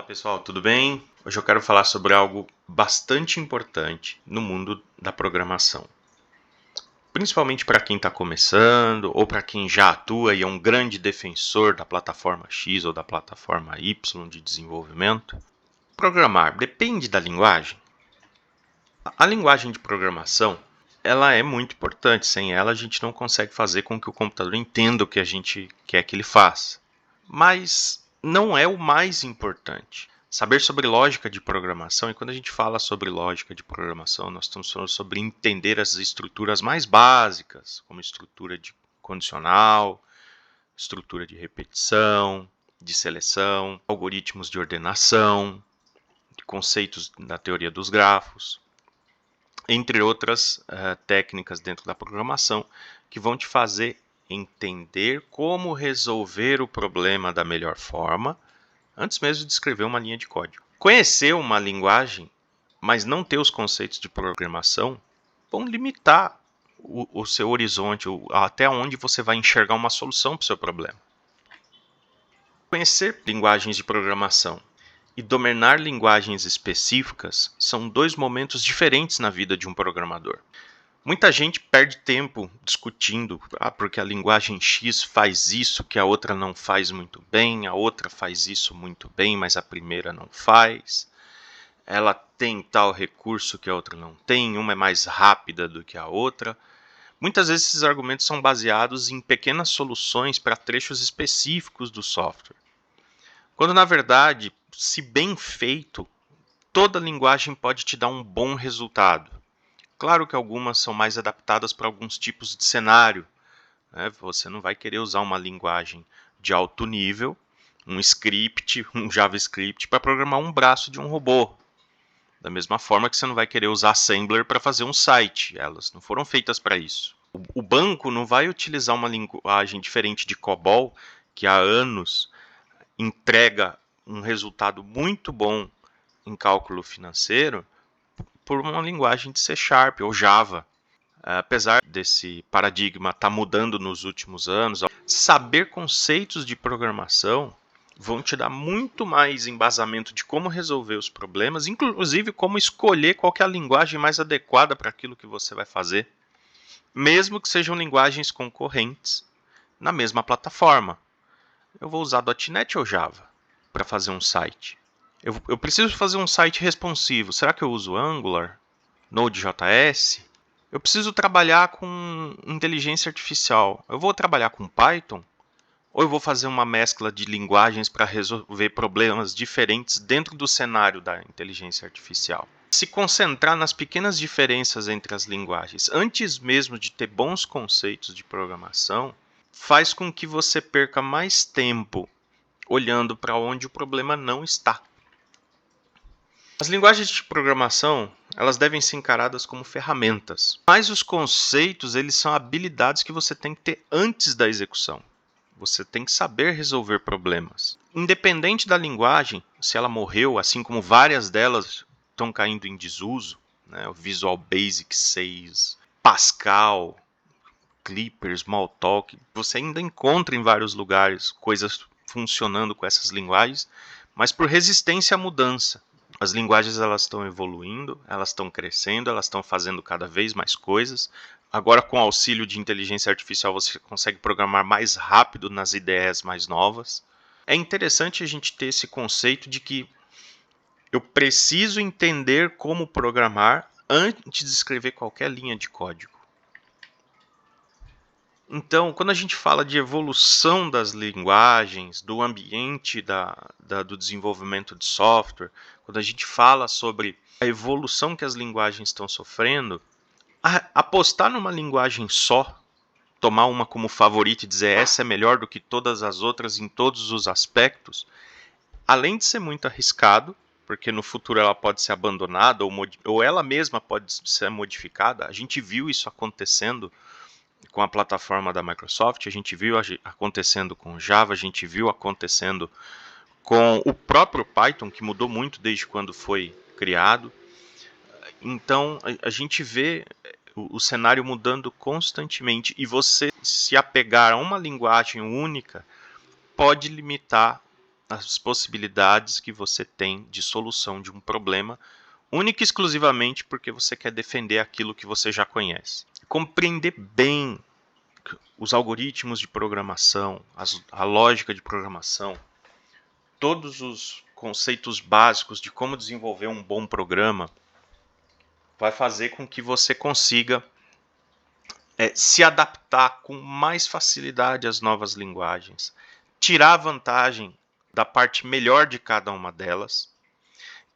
Pessoal, tudo bem? Hoje eu quero falar sobre algo bastante importante no mundo da programação. Principalmente para quem está começando ou para quem já atua e é um grande defensor da plataforma X ou da plataforma Y de desenvolvimento. Programar depende da linguagem? A linguagem de programação, ela é muito importante. Sem ela, a gente não consegue fazer com que o computador entenda o que a gente quer que ele faça. Mas não é o mais importante. Saber sobre lógica de programação, e quando a gente fala sobre lógica de programação, nós estamos falando sobre entender as estruturas mais básicas, como estrutura de condicional, estrutura de repetição, de seleção, algoritmos de ordenação, conceitos da teoria dos grafos, entre outras técnicas dentro da programação que vão te fazer entender como resolver o problema da melhor forma antes mesmo de escrever uma linha de código. Conhecer uma linguagem, mas não ter os conceitos de programação, vão limitar o seu horizonte, até onde você vai enxergar uma solução para o seu problema. Conhecer linguagens de programação e dominar linguagens específicas são dois momentos diferentes na vida de um programador. Muita gente perde tempo discutindo porque a linguagem X faz isso que a outra não faz muito bem, a outra faz isso muito bem, mas a primeira não faz. Ela tem tal recurso que a outra não tem, uma é mais rápida do que a outra. Muitas vezes esses argumentos são baseados em pequenas soluções para trechos específicos do software. Quando na verdade, se bem feito, toda linguagem pode te dar um bom resultado. Claro que algumas são mais adaptadas para alguns tipos de cenário, né? Você não vai querer usar uma linguagem de alto nível, um script, um JavaScript para programar um braço de um robô. Da mesma forma que você não vai querer usar Assembler para fazer um site. Elas não foram feitas para isso. O banco não vai utilizar uma linguagem diferente de COBOL, que há anos entrega um resultado muito bom em cálculo financeiro, por uma linguagem de C# ou Java. Apesar desse paradigma estar mudando nos últimos anos, saber conceitos de programação vão te dar muito mais embasamento de como resolver os problemas, inclusive como escolher qual que é a linguagem mais adequada para aquilo que você vai fazer, mesmo que sejam linguagens concorrentes na mesma plataforma. Eu vou usar .NET ou Java para fazer um site. Eu preciso fazer um site responsivo. Será que eu uso Angular? Node.js? Eu preciso trabalhar com inteligência artificial. Eu vou trabalhar com Python? Ou eu vou fazer uma mescla de linguagens para resolver problemas diferentes dentro do cenário da inteligência artificial? Se concentrar nas pequenas diferenças entre as linguagens, antes mesmo de ter bons conceitos de programação, faz com que você perca mais tempo olhando para onde o problema não está. As linguagens de programação, elas devem ser encaradas como ferramentas, mas os conceitos, eles são habilidades que você tem que ter antes da execução. Você tem que saber resolver problemas. Independente da linguagem, se ela morreu, assim como várias delas estão caindo em desuso, né? O Visual Basic 6, Pascal, Clipper, Smalltalk, você ainda encontra em vários lugares coisas funcionando com essas linguagens, mas por resistência à mudança. As linguagens elas estão evoluindo, elas estão crescendo, elas estão fazendo cada vez mais coisas. Agora, com auxílio de inteligência artificial, você consegue programar mais rápido nas ideias mais novas. É interessante a gente ter esse conceito de que eu preciso entender como programar antes de escrever qualquer linha de código. Então, quando a gente fala de evolução das linguagens, do ambiente do desenvolvimento de software, quando a gente fala sobre a evolução que as linguagens estão sofrendo, apostar numa linguagem só, tomar uma como favorita e dizer essa é melhor do que todas as outras em todos os aspectos, além de ser muito arriscado, porque no futuro ela pode ser abandonada ou ela mesma pode ser modificada. A gente viu isso acontecendo com a plataforma da Microsoft, a gente viu acontecendo com Java, a gente viu acontecendo com o próprio Python, que mudou muito desde quando foi criado. Então, a gente vê o cenário mudando constantemente, e você se apegar a uma linguagem única pode limitar as possibilidades que você tem de solução de um problema, única e exclusivamente porque você quer defender aquilo que você já conhece. Compreender bem os algoritmos de programação, a lógica de programação, todos os conceitos básicos de como desenvolver um bom programa, vai fazer com que você consiga se adaptar com mais facilidade às novas linguagens, tirar vantagem da parte melhor de cada uma delas,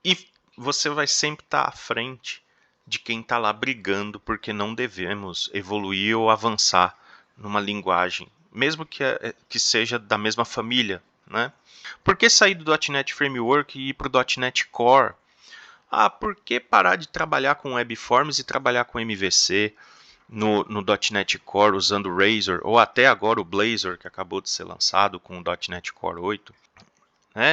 e você vai sempre estar à frente de quem está lá brigando porque não devemos evoluir ou avançar numa linguagem, mesmo que seja da mesma família, né? Por que sair do .NET Framework e ir para o .NET Core? Por que parar de trabalhar com WebForms e trabalhar com MVC no .NET Core usando o Razor, ou até agora o Blazor, que acabou de ser lançado com o .NET Core 8?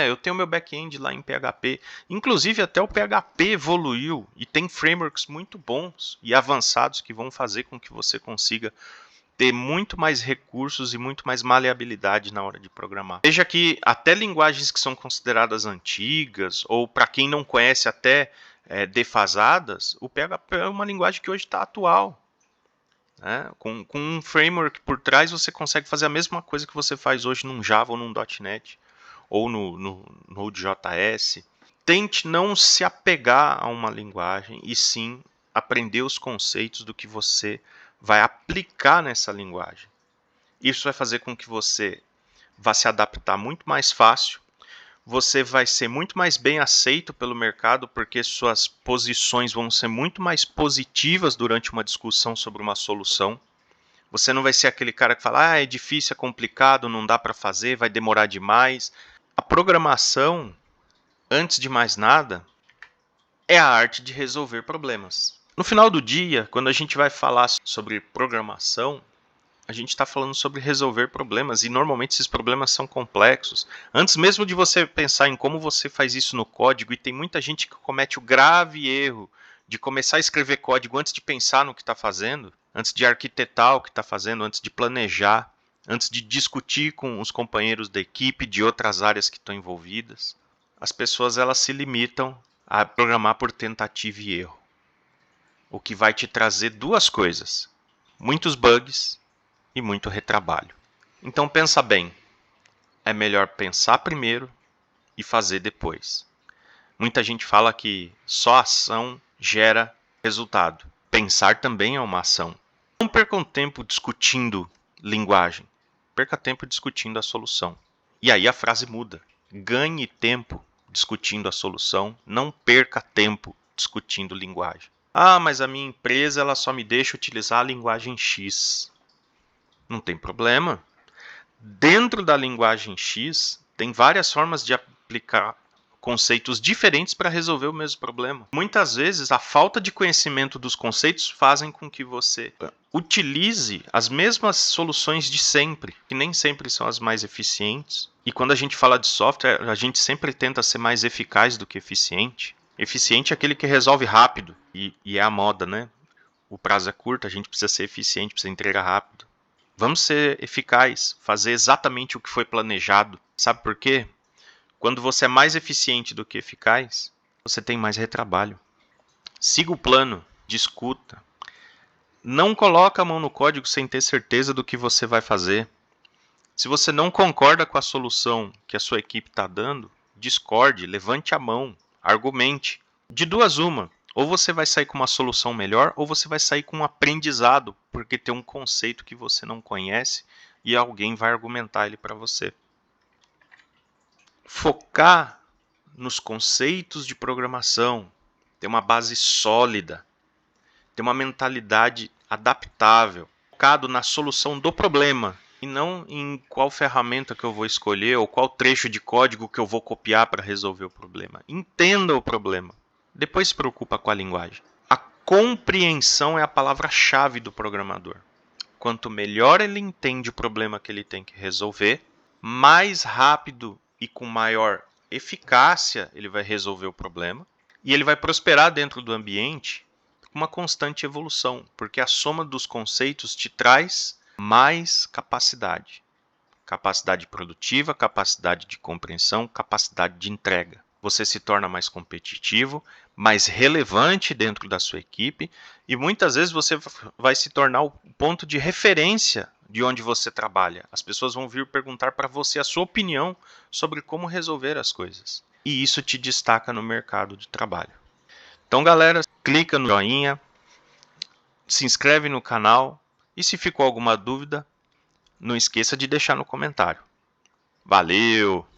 Eu tenho meu back-end lá em PHP, inclusive até o PHP evoluiu e tem frameworks muito bons e avançados que vão fazer com que você consiga ter muito mais recursos e muito mais maleabilidade na hora de programar. Veja que até linguagens que são consideradas antigas, ou para quem não conhece até defasadas, o PHP é uma linguagem que hoje está atual. Com um framework por trás você consegue fazer a mesma coisa que você faz hoje num Java ou num .NET ou no Node.js. Tente não se apegar a uma linguagem e sim aprender os conceitos do que você vai aplicar nessa linguagem. Isso vai fazer com que você vá se adaptar muito mais fácil, você vai ser muito mais bem aceito pelo mercado, porque suas posições vão ser muito mais positivas durante uma discussão sobre uma solução. Você não vai ser aquele cara que fala, é difícil, é complicado, não dá para fazer, vai demorar demais. A programação, antes de mais nada, é a arte de resolver problemas. No final do dia, quando a gente vai falar sobre programação, a gente está falando sobre resolver problemas, e normalmente esses problemas são complexos. Antes mesmo de você pensar em como você faz isso no código, e tem muita gente que comete o grave erro de começar a escrever código antes de pensar no que está fazendo, antes de arquitetar o que está fazendo, antes de planejar, antes de discutir com os companheiros da equipe de outras áreas que estão envolvidas. As pessoas elas se limitam a programar por tentativa e erro, o que vai te trazer duas coisas: muitos bugs e muito retrabalho. Então pensa bem, é melhor pensar primeiro e fazer depois. Muita gente fala que só ação gera resultado. Pensar também é uma ação. Não perca um tempo discutindo linguagem, perca tempo discutindo a solução. E aí a frase muda. Ganhe tempo discutindo a solução, não perca tempo discutindo linguagem. Mas a minha empresa ela só me deixa utilizar a linguagem X. Não tem problema. Dentro da linguagem X, tem várias formas de aplicar conceitos diferentes para resolver o mesmo problema. Muitas vezes, a falta de conhecimento dos conceitos fazem com que você utilize as mesmas soluções de sempre, que nem sempre são as mais eficientes. E quando a gente fala de software, a gente sempre tenta ser mais eficaz do que eficiente. Eficiente é aquele que resolve rápido, e é a moda, né? O prazo é curto, a gente precisa ser eficiente, precisa entregar rápido. Vamos ser eficaz, fazer exatamente o que foi planejado. Sabe por quê? Quando você é mais eficiente do que eficaz, você tem mais retrabalho. Siga o plano, discuta. Não coloque a mão no código sem ter certeza do que você vai fazer. Se você não concorda com a solução que a sua equipe está dando, discorde, levante a mão, argumente. De duas uma. Ou você vai sair com uma solução melhor, ou você vai sair com um aprendizado, porque tem um conceito que você não conhece e alguém vai argumentar ele para você. Focar nos conceitos de programação, ter uma base sólida, ter uma mentalidade adaptável, focado na solução do problema e não em qual ferramenta que eu vou escolher ou qual trecho de código que eu vou copiar para resolver o problema. Entenda o problema. Depois se preocupa com a linguagem. A compreensão é a palavra-chave do programador. Quanto melhor ele entende o problema que ele tem que resolver, mais rápido e com maior eficácia ele vai resolver o problema. E ele vai prosperar dentro do ambiente com uma constante evolução, porque a soma dos conceitos te traz mais capacidade. Capacidade produtiva, capacidade de compreensão, capacidade de entrega. Você se torna mais competitivo, mais relevante dentro da sua equipe e muitas vezes você vai se tornar o ponto de referência de onde você trabalha. As pessoas vão vir perguntar para você a sua opinião sobre como resolver as coisas. E isso te destaca no mercado de trabalho. Então, galera, clica no joinha, se inscreve no canal e se ficou alguma dúvida, não esqueça de deixar no comentário. Valeu!